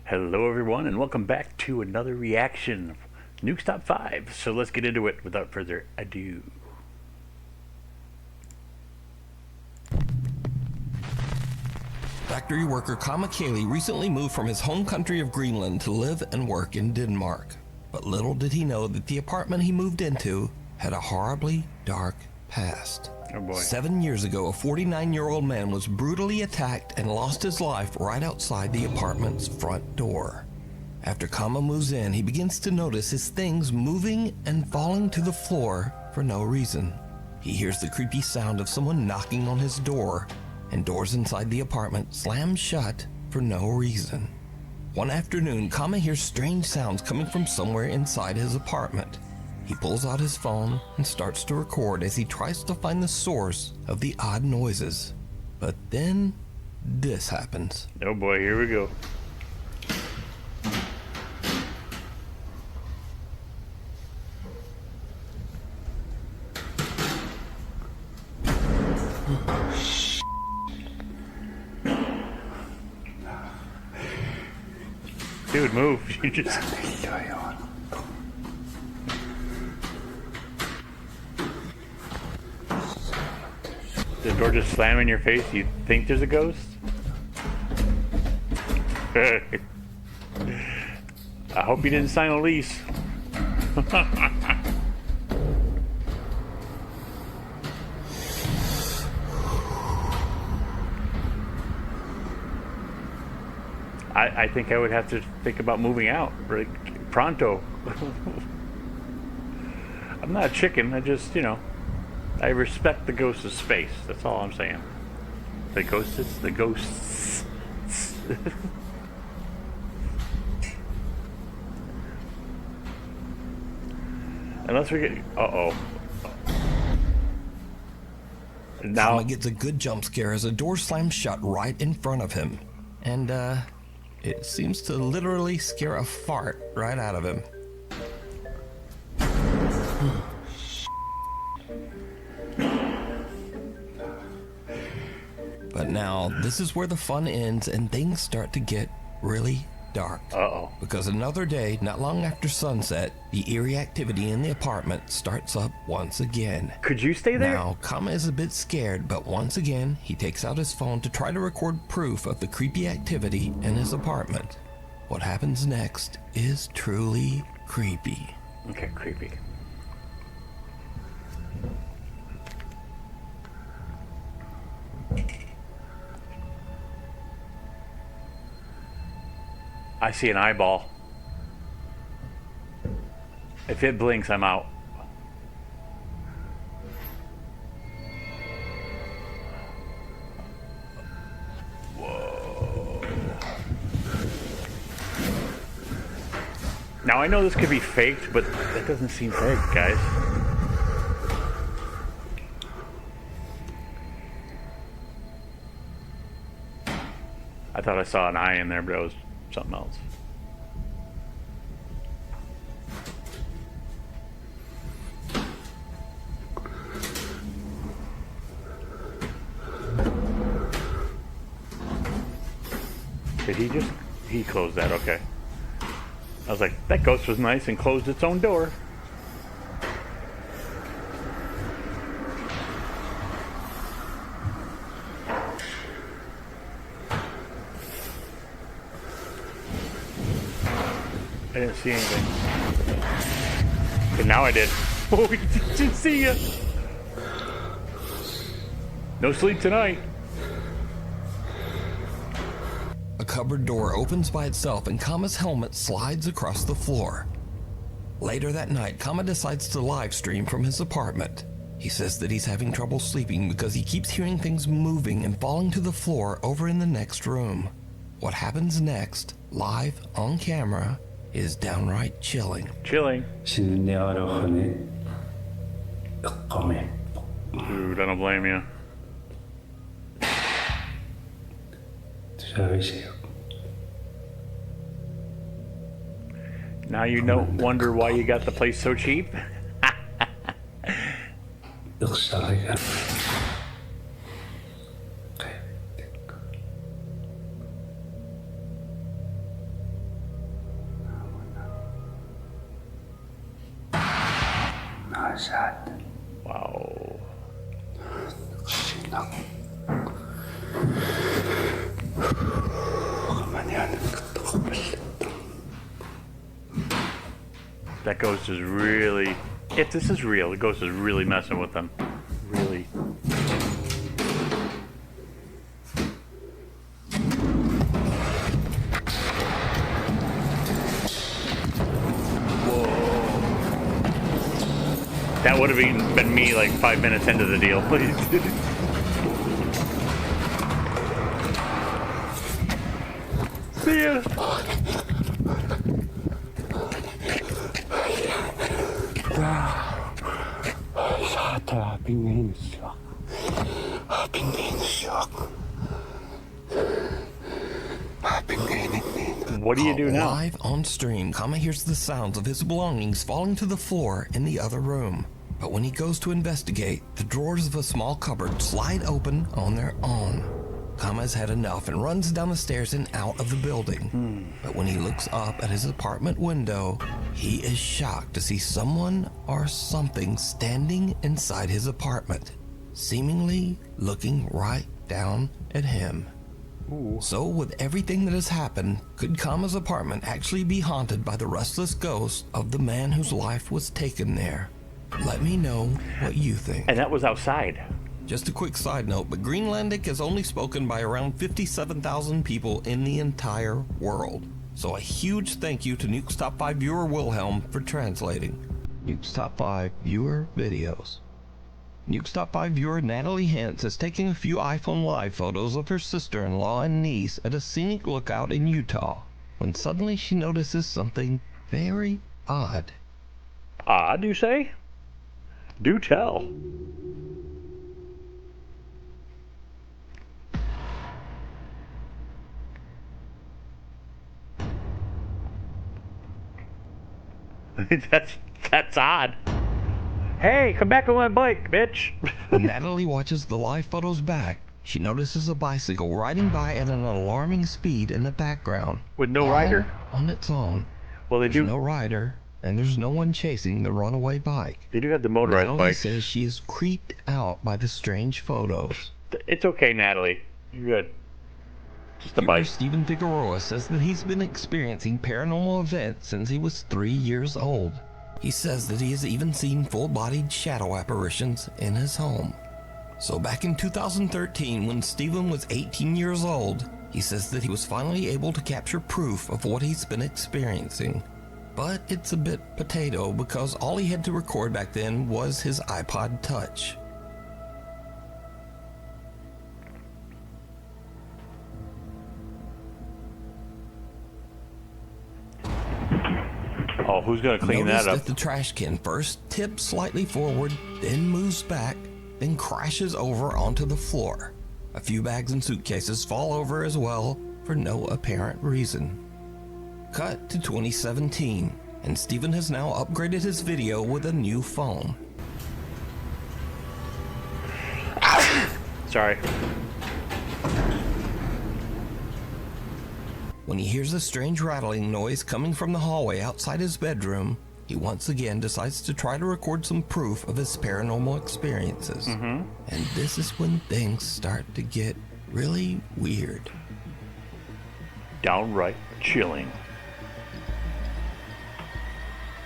Hello everyone and welcome back to another reaction of Nukes Top 5. So let's get into it without further ado. Factory worker Kama Kaylee recently moved from his home country of Greenland to live and work in Denmark. But little did he know that the apartment he moved into had a horribly dark past. Oh boy. 7 years ago, a 49-year-old man was brutally attacked and lost his life right outside the apartment's front door. After Kama moves in, he begins to notice his things moving and falling to the floor for no reason. He hears the creepy sound of someone knocking on his door, and doors inside the apartment slam shut for no reason. One afternoon, Kama hears strange sounds coming from somewhere inside his apartment. He pulls out his phone and starts to record as he tries to find the source of the odd noises. But then, this happens. Oh boy, here we go. Dude, move. You just... The door just slam in your face? You think there's a ghost? I hope you didn't sign a lease. I think I would have to think about moving out right pronto. I'm not a chicken. I just, you know, I respect the ghost's space. That's all I'm saying. The ghosts. Unless we get... Uh-oh. Now... Kama gets a good jump scare as a door slams shut right in front of him. And, it seems to literally scare a fart right out of him. But now, this is where the fun ends and things start to get really dark. Uh-oh. Because another day, not long after sunset, the eerie activity in the apartment starts up once again. Could you stay there? Now, Kama is a bit scared, but once again, he takes out his phone to try to record proof of the creepy activity in his apartment. What happens next is truly creepy. Okay, creepy. I see an eyeball. If it blinks, I'm out. Whoa. Now I know this could be faked, but that doesn't seem fake, guys. I thought I saw an eye in there, but it was something else. Did he closed that? Okay. I was like, that ghost was nice and closed its own door. I didn't see anything. But now I did. Oh, we didn't see ya. No sleep tonight. A cupboard door opens by itself and Kama's helmet slides across the floor. Later that night, Kama decides to live stream from his apartment. He says that he's having trouble sleeping because he keeps hearing things moving and falling to the floor over in the next room. What happens next, live on camera, is downright chilling. Chilling. Dude, I don't blame you. Now you don't wonder why you got the place so cheap? Wow. That ghost is really, if this is real, the ghost is really messing with them. Really. That would have been me like 5 minutes into the deal. See ya. What do you do now? Live on stream, Kama hears the sounds of his belongings falling to the floor in the other room. But when he goes to investigate, the drawers of a small cupboard slide open on their own. Kama has had enough and runs down the stairs and out of the building. But when he looks up at his apartment window, he is shocked to see someone or something standing inside his apartment, seemingly looking right down at him. Ooh. So with everything that has happened, could Kama's apartment actually be haunted by the restless ghost of the man whose life was taken there? Let me know what you think. And that was outside. Just a quick side note, but Greenlandic is only spoken by around 57,000 people in the entire world. So a huge thank you to Nuke's Top 5 viewer Wilhelm for translating. Nuke's Top 5 viewer videos. Nuke's Top 5 viewer Natalie Hintz is taking a few iPhone Live photos of her sister-in-law and niece at a scenic lookout in Utah, when suddenly she notices something very odd. Odd, you say? Do tell. That's odd. Hey, come back on my bike, bitch. When Natalie watches the live photos back, she notices a bicycle riding by at an alarming speed in the background. With no all rider? On its own. Well, There's no rider, and there's no one chasing the runaway bike. They do have the motorized Natalie bikes. says she is creeped out by the strange photos. It's okay, Natalie. You're good. Just a Viewer bike. Stephen Figueroa says that he's been experiencing paranormal events since he was 3 years old. He says that he has even seen full-bodied shadow apparitions in his home. So back in 2013, when Stephen was 18 years old, he says that he was finally able to capture proof of what he's been experiencing. But it's a bit potato because all he had to record back then was his iPod Touch. Oh, who's gonna clean Notice that up? that the trash can first tips slightly forward, then moves back, then crashes over onto the floor. A few bags and suitcases fall over as well for no apparent reason. Cut to 2017, and Stephen has now upgraded his video with a new phone. Sorry. When he hears a strange rattling noise coming from the hallway outside his bedroom, he once again decides to try to record some proof of his paranormal experiences. And this is when things start to get really weird. Downright chilling.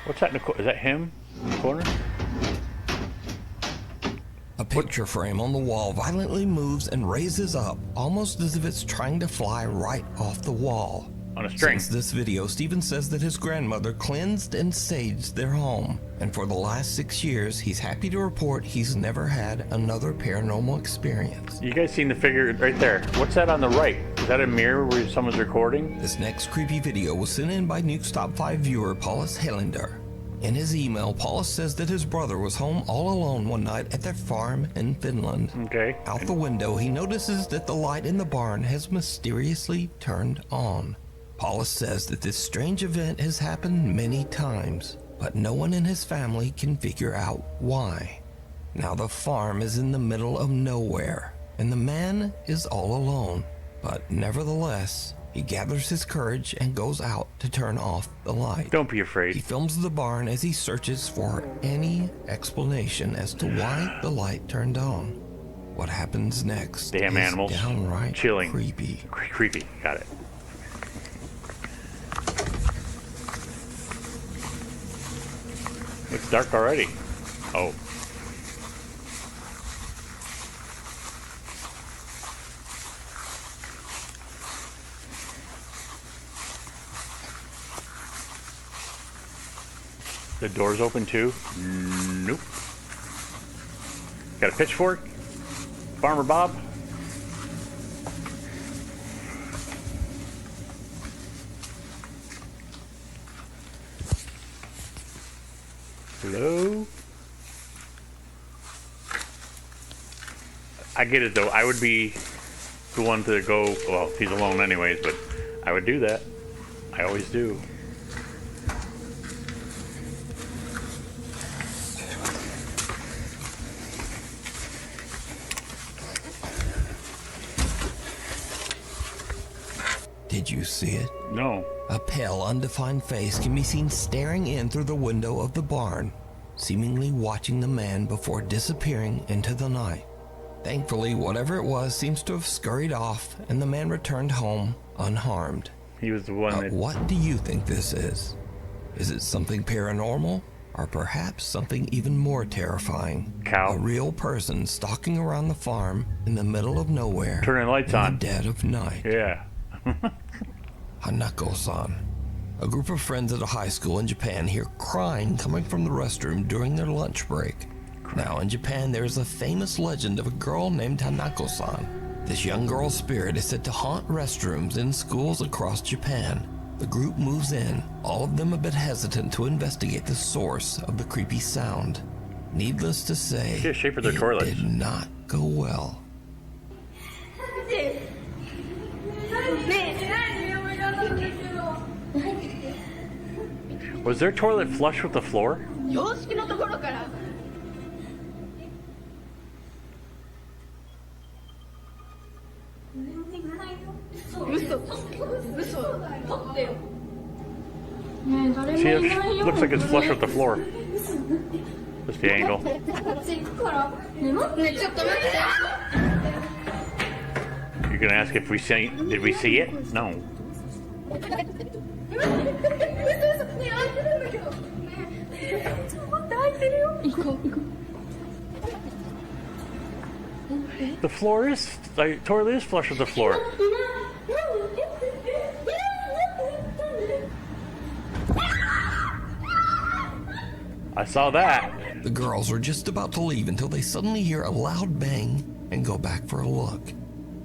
What's that in the corner? Is that him in the corner? A picture frame on the wall violently moves and raises up, almost as if it's trying to fly right off the wall. On a string. Since this video, Stephen says that his grandmother cleansed and saged their home, and for the last 6 years, he's happy to report he's never had another paranormal experience. You guys seen the figure right there? What's that on the right? Is that a mirror where someone's recording? This next creepy video was sent in by Nuke's Top 5 viewer Paulus Helander. In his email, Paulus says that his brother was home all alone one night at their farm in Finland. Okay. Out the window, he notices that the light in the barn has mysteriously turned on. Paulus says that this strange event has happened many times, but no one in his family can figure out why. Now the farm is in the middle of nowhere, and the man is all alone. But nevertheless, He gathers his courage and goes out to turn off the light. Don't be He afraid. films the barn as he searches for any explanation as to why the light turned on. What happens next Damn is animals. downright Chilling. creepy. Creepy. Got it. It's dark already. Oh. The door's open too? Nope. Got a pitchfork? Farmer Bob? Hello? I get it though. I would be the one to go, well, he's alone anyways, but I would do that. I always do. Did you see it? No. A pale, undefined face can be seen staring in through the window of the barn, seemingly watching the man before disappearing into the night. Thankfully, whatever it was seems to have scurried off, and the man returned home unharmed. He was the one that... What do you think this is? Is it something paranormal? Or perhaps something even more terrifying? Cow. A real person stalking around the farm in the middle of nowhere. Turning lights in on. the dead of night. Yeah. Hanako-san. A group of friends at a high school in Japan hear crying coming from the restroom during their lunch break. Now in Japan there is a famous legend of a girl named Hanako-san. This young girl's spirit is said to haunt restrooms in schools across Japan. The group moves in, all of them a bit hesitant to investigate the source of the creepy sound. Needless to say, See the shape of their it toilets. did not go well. Was their toilet flush with the floor? 洋式のところから嘘取ってよねえ誰も See, いない it よ looks like it's flush with the floor. Just the angle. こっち行くからね待ってちょっと待って You're gonna ask if we see... Did we see it? No. 嘘ねえ開いてるんだけどねえちょっと待って開いてるよ行こう行こう The floor is... The toilet is flush with the floor. I saw that. The girls are just about to leave until they suddenly hear a loud bang and go back for a look.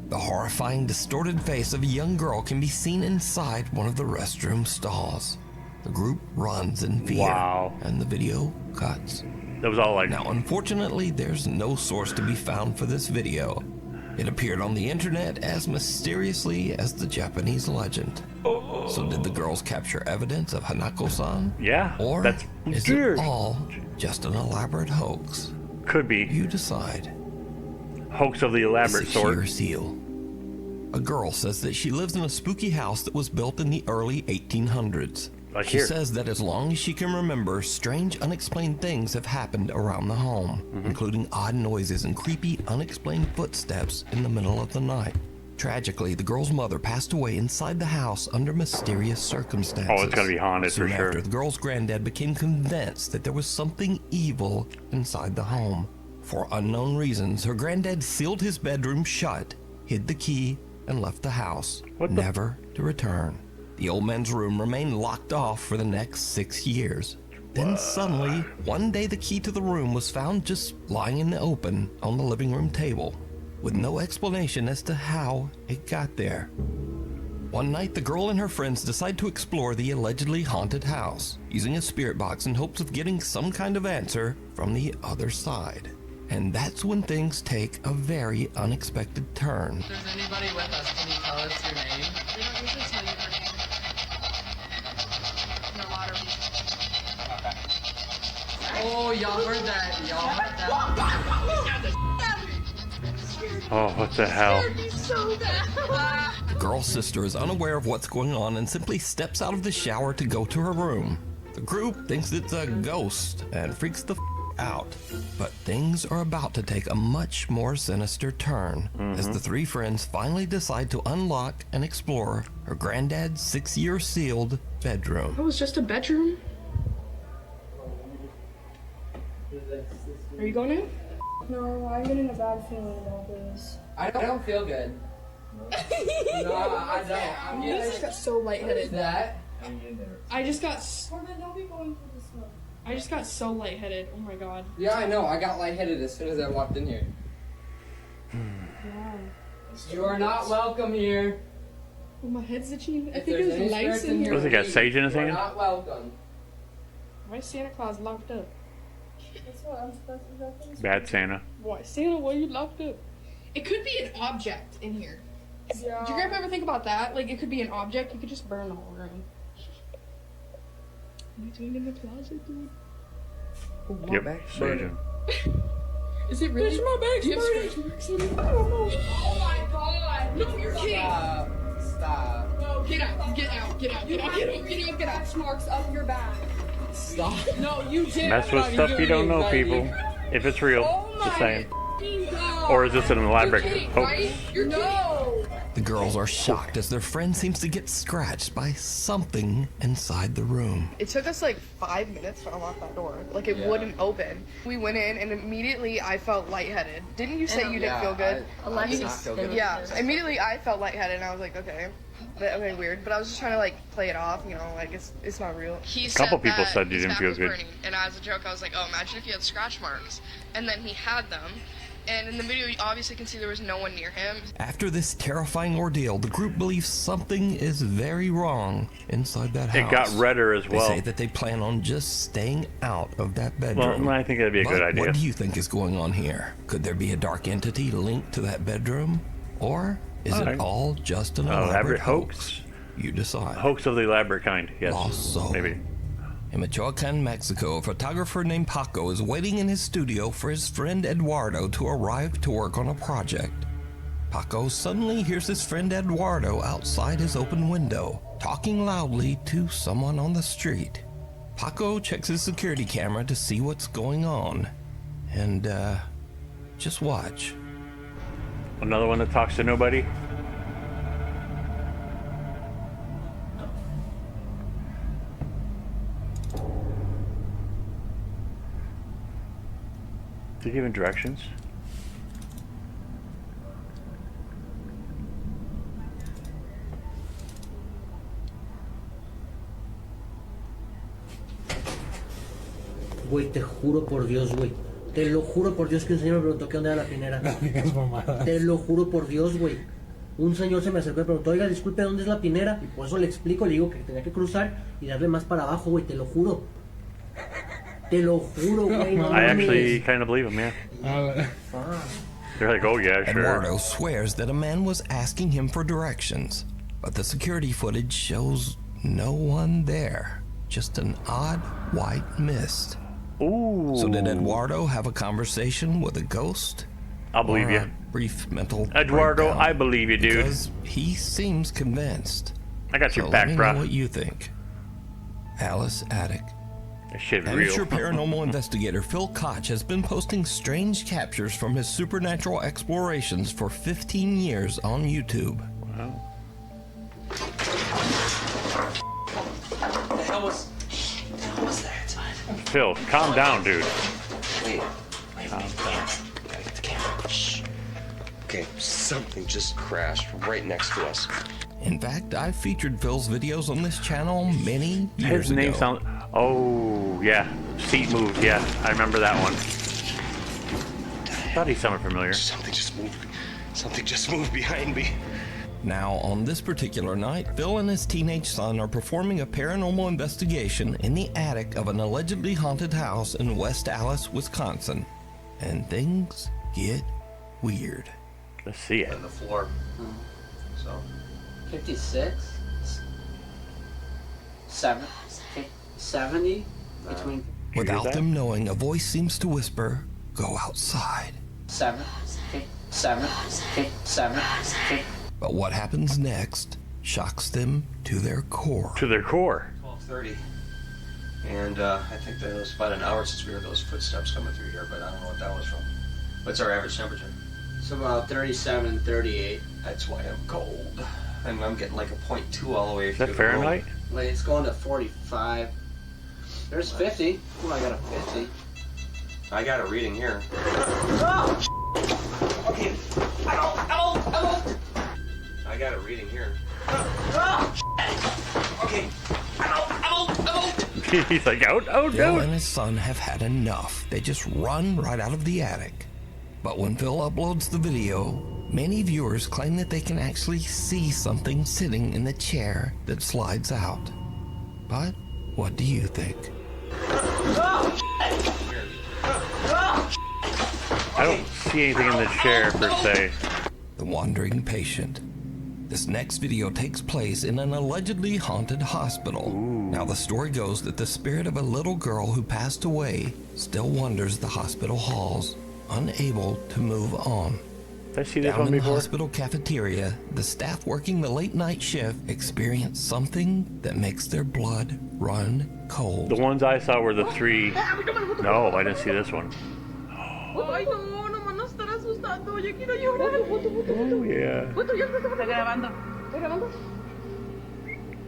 The horrifying, distorted face of a young girl can be seen inside one of the restroom stalls. The group runs in fear, Wow. and the video cuts. That was all like... Now, unfortunately, there's no source to be found for this video. It appeared on the internet as mysteriously as the Japanese legend. So did the girls capture evidence of Hanako-san? Yeah, Or that's is weird. it all just an elaborate hoax? Could be. You decide. Hoax of the elaborate Secure sort. seal. A girl says that she lives in a spooky house that was built in the early 1800s. Like She here. says that as long as she can remember, strange, unexplained things have happened around the home, including odd noises and creepy, unexplained footsteps in the middle of the night. Tragically, the girl's mother passed away inside the house under mysterious circumstances. Oh, it's gotta be haunted for Soon sure. after, the girl's granddad became convinced that there was something evil inside the home. For unknown reasons, her granddad sealed his bedroom shut, hid the key, and left the house, What the- never to return. The old man's room remained locked off for the next 6 years. Then suddenly, one day the key to the room was found just lying in the open on the living room table, with no explanation as to how it got there. One night, the girl and her friends decide to explore the allegedly haunted house, using a spirit box in hopes of getting some kind of answer from the other side. And that's when things take a very unexpected turn. If there's anybody with us, can you tell us your name? We don't usually tell you your name. No water. Oh, y'all heard that. Y'all heard that. Oh, what the hell? so bad The girl's sister is unaware of what's going on and simply steps out of the shower to go to her room. The group thinks it's a ghost and freaks the out. But things are about to take a much more sinister turn as the three friends finally decide to unlock and explore her granddad's 6-year sealed bedroom. It was just a bedroom? Are you going in? No, I'm getting a bad feeling about this. I don't feel good. No, I don't. I just got so lightheaded. That? I just got Corbin, don't be going for this one. I just got so lightheaded. Oh my god. Yeah, I know. I got lightheaded as soon as I walked in here. You are not welcome here. Oh, my head's itching. I If think there's it any was lights spirits in here. Was it got sage in his You are hand? not welcome. Why is Santa Claus locked up? That's what I'm supposed to do. Bad Santa. Why, Santa, why are you locked up? It could be an object in here. Yeah. Did your grandpa ever think about that? Like, it could be an object. You could just burn the whole room. Between in the closet, dude. Yep, sage in. Is it really? My bag. Do you have scratch marks in it? I don't know. Oh my god! No, you're kidding. Stop. No, get out. Get out. Get out. Get out. Get out. Get out. Get out. Marks up your back. Stop. No, you did. Mess with stuff you don't know, people. If it's real, just saying. Or is this an elaborate hoax? You're no. The girls are shocked as their friend seems to get scratched by something inside the room. It took us like 5 minutes to unlock that door. Like it wouldn't open. We went in and immediately I felt lightheaded. Didn't you say you didn't feel good? I did not feel good. Yeah. Immediately I felt lightheaded and I was like, okay. Okay, weird. But I was just trying to like play it off, you know, like it's not real. He couple people said you didn't feel good. Burning, and as a joke, I was like, oh, imagine if you had scratch marks. And then he had them. And in the video, you obviously can see there was no one near him. After this terrifying ordeal, the group believes something is very wrong inside that house. It got redder as well. They say that they plan on just staying out of that bedroom. Well, I think that'd be a good idea. What do you think is going on here? Could there be a dark entity linked to that bedroom? Or is it all just an elaborate hoax? You decide. Hoax of the elaborate kind, yes. Lost soul. Maybe. In Michoacan, Mexico, a photographer named Paco is waiting in his studio for his friend Eduardo to arrive to work on a project. Paco suddenly hears his friend Eduardo outside his open window, talking loudly to someone on the street. Paco checks his security camera to see what's going on. And, just watch. Another one that talks to nobody? Did he give him directions? Güey, te juro por Dios, güey. Te lo juro por Dios que un señor me preguntó qué onda era la pinera. Te lo juro por Dios, güey. Un señor se me acercó y me preguntó, oiga, disculpe, ¿dónde es la pinera? Y por eso le explico, le digo que tenía que cruzar y darle más para abajo, güey, te lo juro. Te lo juro, güey. No I actually kind of believe him, yeah. They're like, oh yeah, sure. Eduardo swears that a man was asking him for directions, but the security footage shows no one there. Just an odd white mist. Ooh. So did Eduardo have a conversation with a ghost? I'll believe Or you. a brief mental Eduardo, breakdown? I believe you, dude. Because he seems convinced. I got your So back, let me know bro. what you think. Alice Attic. That shit Amateur real. paranormal investigator Phil Koch has been posting strange captures from his supernatural explorations for 15 years on YouTube. Wow. The hell was that? Phil, calm down, dude. Wait. Calm down. Gotta get the camera. Shh. Okay, something just crashed right next to us. In fact, I've featured Phil's videos on this channel many years His name ago. sounds. Oh, yeah. Seat moved, yeah. I remember that one. Thought he sounded familiar. Something just moved behind me. Now, on this particular night, Phil and his teenage son are performing a paranormal investigation in the attic of an allegedly haunted house in West Allis, Wisconsin. And things get weird. Let's see it. on the floor. So 56? 70? Between Without that? them knowing, a voice seems to whisper, "Go outside." 7. But what happens next shocks them to their core. To their core. 12:30. And I think that it was about an hour since we heard those footsteps coming through here, but I don't know what that was from. What's our average temperature? It's about 37, 38. That's why I'm cold. And I'm getting like a 0.2 all the way Is through that the Fahrenheit? Wait, it's going to 45. There's 50. Oh, I got a 50. room. I got a reading here. Okay. Ow. I got a reading here. Okay. He's like, out, out, Phil out. and his son have had enough. They just run right out of the attic. But when Phil uploads the video, many viewers claim that they can actually see something sitting in the chair that slides out. But what do you think? I don't see anything in the chair per se. The Wandering Patient. This next video takes place in an allegedly haunted hospital. Now the story goes that the spirit of a little girl who passed away still wanders the hospital halls, unable to move on. Did I see this Down one in the before? hospital cafeteria, the staff working the late night shift experience something that makes their blood run cold. The ones I saw were the three. No, I didn't see this one. Ay, no, no me van a estar asustando. Yo quiero llorar. Oh, yeah. Está grabando. ¿Está grabando?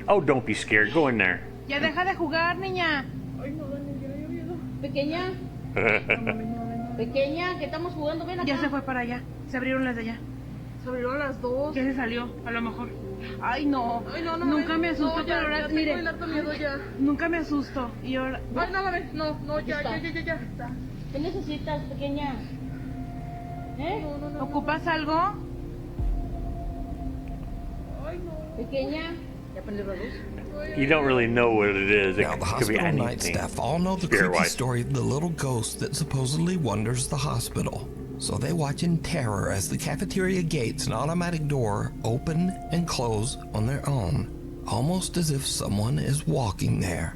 Oh, don't be scared. Go in there. Ya deja de jugar, niña. Ay, no, Dani, ya he miedo. Pequeña, pequeña, que estamos jugando, ven acá. Ya se fue para allá. Se abrieron las de allá. Se abrieron las dos. Ya se salió, a lo mejor. Ay, no. Ay, no, no. Nunca me asusto, pero ahora, mire. Nunca me asusto. Y ahora. Ay, no, mames. No, ya. ¿Qué necesitas, pequeña? ¿Eh? ¿Ocupas algo? Ay, no. Pequeña, ¿ya prendió la luz? You don't really know what it is. It Now, the could be hospital night anything. staff all know the creepy Spirit-wise. story of the little ghost that supposedly wanders the hospital. So they watch in terror as the cafeteria gates and automatic door open and close on their own, almost as if someone is walking there.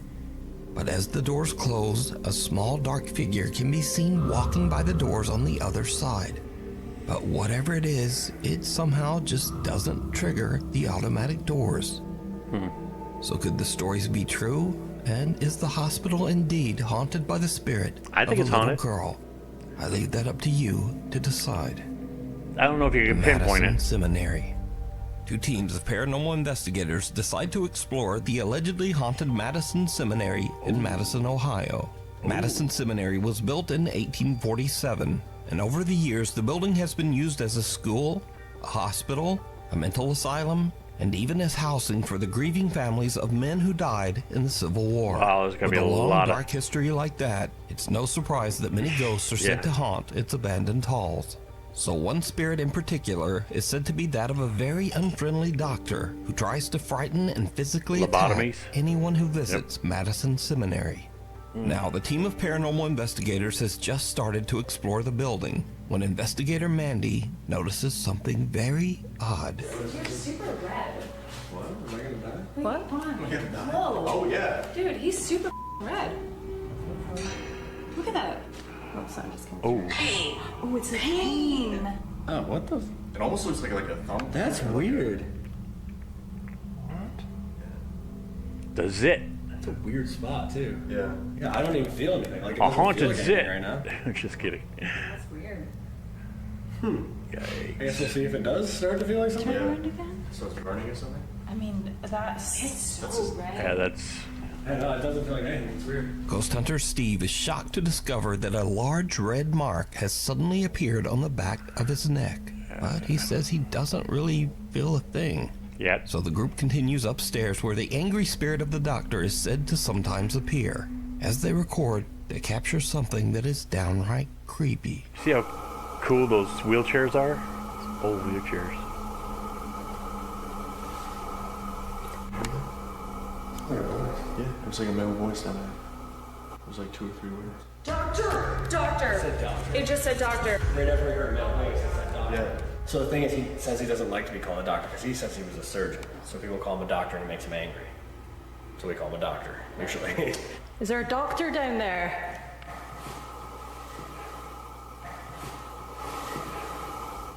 But as the doors close, a small dark figure can be seen walking by the doors on the other side. But whatever it is, it somehow just doesn't trigger the automatic doors. So could the stories be true? And is the hospital indeed haunted by the spirit I think of it's a little haunted. girl? I leave that up to you to decide. I don't know if you can pinpoint Madison it. Seminary. Two teams of paranormal investigators decide to explore the allegedly haunted Madison Seminary in Madison, Ohio. Madison Seminary was built in 1847, and over the years the building has been used as a school, a hospital, a mental asylum, and even as housing for the grieving families of men who died in the Civil War. Wow, there's gonna With be a long, lot of- dark history like that, it's no surprise that many ghosts are said Yeah. to haunt its abandoned halls. So one spirit in particular is said to be that of a very unfriendly doctor who tries to frighten and physically attack Lobotomies? anyone who visits Madison Seminary. Now, the team of paranormal investigators has just started to explore the building when investigator Mandy notices something very odd. You're super red. What? Am I gonna die? What? Whoa. Oh, yeah. Dude, he's super red. Look at that. Oh, sorry, just kidding. Oh, Oh, it's a pain. Oh, what the? It almost looks like a thumb. That's weird. the zit. It's a weird spot too. Yeah. Yeah, I don't even feel anything. Like it A doesn't feel haunted like zit. anything right now. I'm just kidding. That's weird. I guess we'll see if it does start to feel like something. Turn around again. So it's burning or something? I mean, it's so red. Yeah, that's. I know, it doesn't feel like anything. It's weird. Ghost hunter Steve is shocked to discover that a large red mark has suddenly appeared on the back of his neck. But he says he doesn't really feel a thing. Yeah. So the group continues upstairs where the angry spirit of the doctor is said to sometimes appear. As they record, they capture something that is downright creepy. See how cool those wheelchairs are? Old wheelchairs. Yeah, it was like a male voice down there. It was like 2 or 3 words. Doctor! Doctor! It said doctor. It just said doctor. Right after we heard male voice, it said doctor. Yeah. So the thing is, he says he doesn't like to be called a doctor because he says he was a surgeon. So people call him a doctor and it makes him angry. So we call him a doctor, usually. Is there a doctor down there?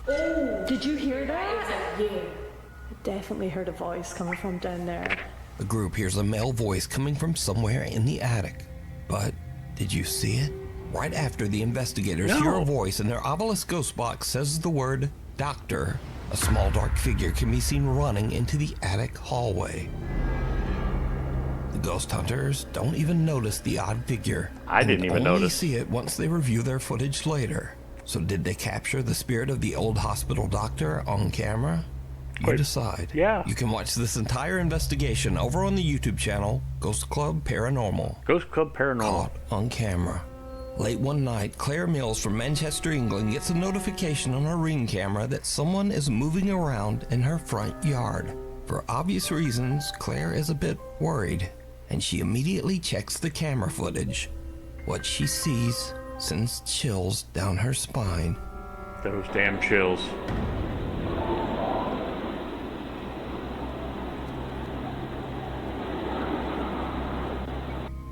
Oh! Did you hear that? Yeah. definitely heard a voice coming from down there. The group hears a male voice coming from somewhere in the attic. But did you see it? Right after the investigators hear a voice and their obelisk ghost box says the word doctor, a small dark figure can be seen running into the attic hallway. The ghost hunters don't even notice the odd figure. I didn't even only notice. see it once they review their footage later. So did they capture the spirit of the old hospital doctor on camera? You decide. Yeah. You can watch this entire investigation over on the YouTube channel, Ghost Club Paranormal. Ghost Club Paranormal. Caught on camera. Late one night, Claire Mills from Manchester, England gets a notification on her Ring camera that someone is moving around in her front yard. For obvious reasons, Claire is a bit worried, and she immediately checks the camera footage. What she sees sends chills down her spine. Those damn chills.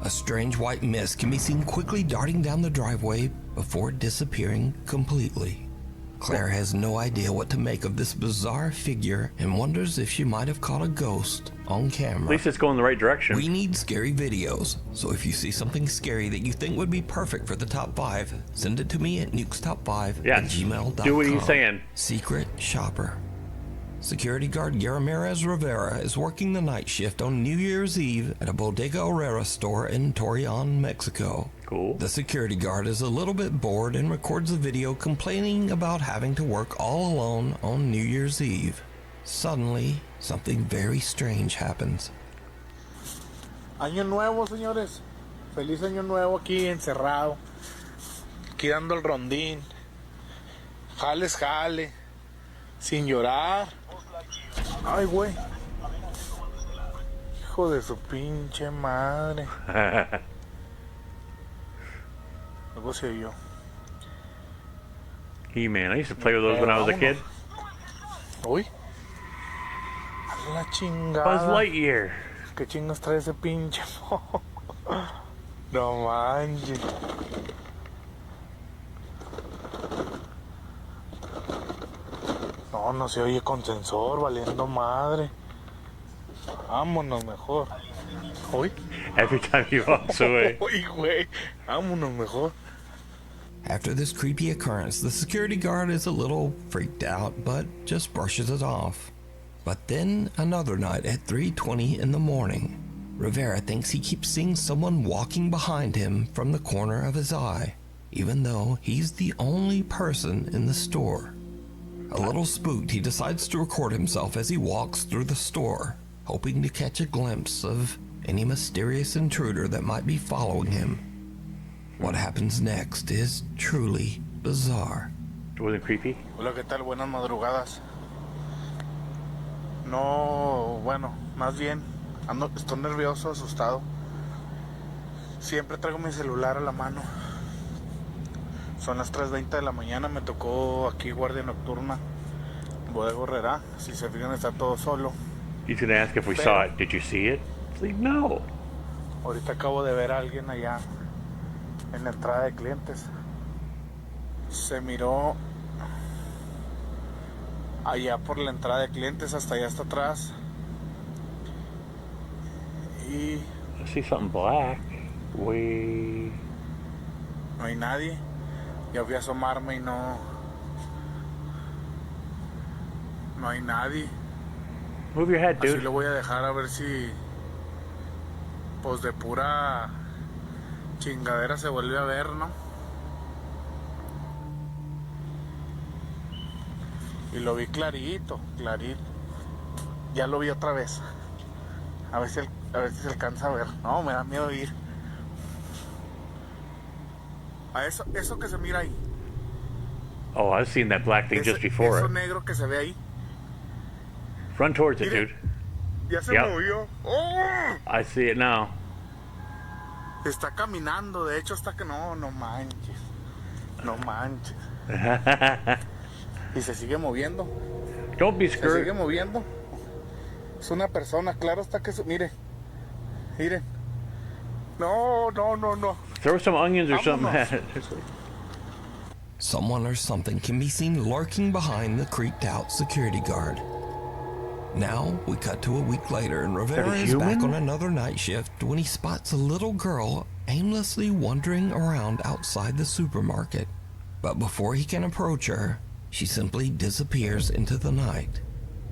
A strange white mist can be seen quickly darting down the driveway before disappearing completely. Claire has no idea what to make of this bizarre figure and wonders if she might have caught a ghost on camera. At least it's going the right direction. We need scary videos, so if you see something scary that you think would be perfect for the top 5, send it to me at nukestop5@gmail.com. Do what he's saying. Secret Shopper. Security guard Ramirez Rivera is working the night shift on New Year's Eve at a Bodega Herrera store in Torreon, Mexico. Cool. The security guard is a little bit bored and records a video complaining about having to work all alone on New Year's Eve. Suddenly, something very strange happens. Año nuevo, señores. Feliz año nuevo aquí encerrado. Aquí dando el rondín. Jales, jale. Sin llorar. Ay, güey. Hijo de su pinche madre. Luego se oyó. He-Man. I used to play with those when I was a kid. Uy. A la chingada. Buzz Lightyear. ¿Qué chingos trae ese pinche? No manches. No, no se oye con sensor, valiendo madre. Vámonos mejor. Uy. Every time he walks away. Uy, güey. Vámonos mejor. After this creepy occurrence, the security guard is a little freaked out, but just brushes it off. But then, another night at 3:20 in the morning, Rivera thinks he keeps seeing someone walking behind him from the corner of his eye, even though he's the only person in the store. A little spooked, he decides to record himself as he walks through the store, hoping to catch a glimpse of any mysterious intruder that might be following him. What happens next is truly bizarre. Was it creepy? Hola, ¿qué tal? Buenas madrugadas. No, bueno, más bien, estoy nervioso, asustado. Siempre traigo mi celular a la mano. Son las 3:20 de la mañana, me tocó aquí guardia nocturna, Bodega Herrera. Si se fijan, está todo solo. He's gonna ask if we saw it. Did you see it? It's like, no. Ahorita acabo de ver a alguien allá en la entrada de clientes. Se miró allá por la entrada de clientes, hasta allá hasta atrás. Y I see something black. Way. no hay nadie. Ya fui a asomarme y no hay nadie. Move your head, dude. Así lo voy a dejar a ver si pues de pura chingadera se vuelve a ver, ¿no? Y lo vi clarito, clarito. Ya lo vi otra vez. A ver si se alcanza a ver. No, me da miedo ir. A eso que se mira ahí. Oh, I've seen that black thing just before Eso it. negro que se ve ahí. Run towards it, Mire, dude. Ya se Yep. movió. ¡Oh! I see it now. Está caminando, de hecho hasta que no manches. No manches. Y se sigue moviendo. Don't be Se scared. sigue moviendo. Es una persona, claro está que mire. Miren. No. Throw some onions or something Vámonos. at it. Someone or something can be seen lurking behind the creeped out security guard. Now we cut to a week later, and Rivera is back on another night shift when he spots a little girl aimlessly wandering around outside the supermarket. But before he can approach her, she simply disappears into the night.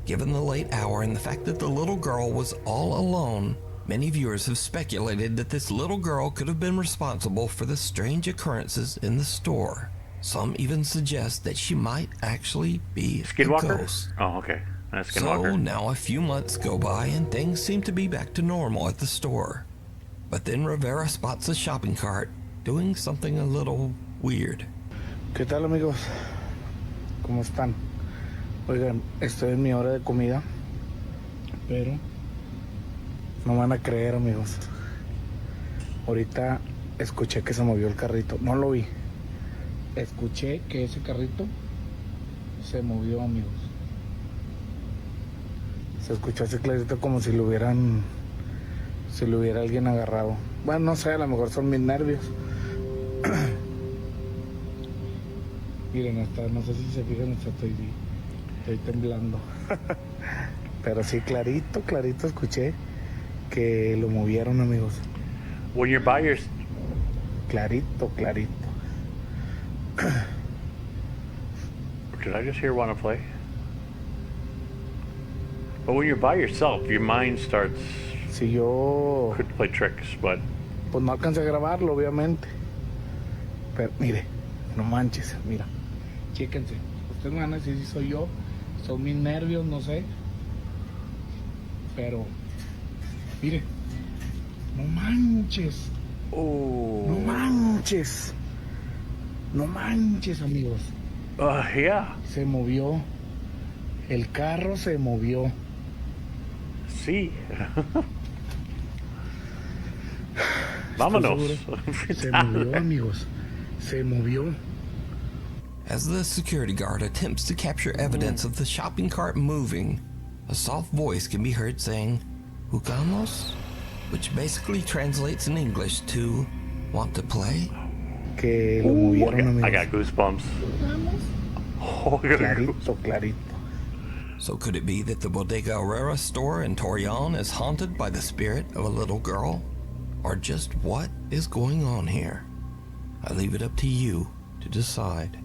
Given the late hour and the fact that the little girl was all alone, many viewers have speculated that this little girl could have been responsible for the strange occurrences in the store. Some even suggest that she might actually be a ghost. Oh, okay. So now a few months go by and things seem to be back to normal at the store. But then Rivera spots a shopping cart doing something a little weird. ¿Qué tal, amigos? ¿Cómo están? Oigan, estoy en mi hora de comida, pero no van a creer, amigos. Ahorita escuché que se movió el carrito. No lo vi. Escuché que ese carrito se movió, amigos. Se escuchó ese clarito como si lo hubiera alguien agarrado. Bueno, no sé, a lo mejor son mis nervios. Miren, hasta no sé si se fijan, hasta estoy temblando. Pero sí, clarito escuché que lo movieron, amigos. When you're by yourself. Clarito. Did I just hear wanna play? But when you're by yourself, your mind starts. Si yo. Could play tricks, but. Pues no alcancé a grabarlo, obviamente. Pero mire, no manches, mira. Chéquense. Ustedes me van a decir si soy yo. Son mis nervios, no sé. Pero. Mire. No manches. Oh. No manches, amigos. Yeah. Se movió. El carro se movió. Sí. Vámonos. Se movió, amigos. Se movió. As the security guard attempts to capture evidence of the shopping cart moving, a soft voice can be heard saying, "Jugamos?" which basically translates in English to, "Want to play?" Que lo movieron, amigos. I got goosebumps. Oh, Clarito. So could it be that the Bodega Herrera store in Torreon is haunted by the spirit of a little girl? Or just what is going on here? I leave it up to you to decide.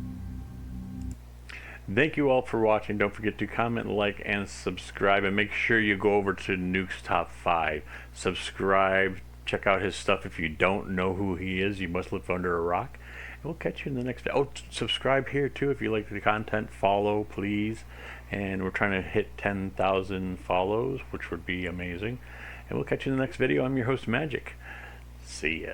Thank you all for watching. Don't forget to comment, like, and subscribe. And make sure you go over to Nuke's Top 5. Subscribe. Check out his stuff. If you don't know who he is, you must live under a rock. And we'll catch you in the next video. Oh, subscribe here too if you like the content. Follow, please. And we're trying to hit 10,000 follows, which would be amazing. And we'll catch you in the next video. I'm your host, Magic. See ya.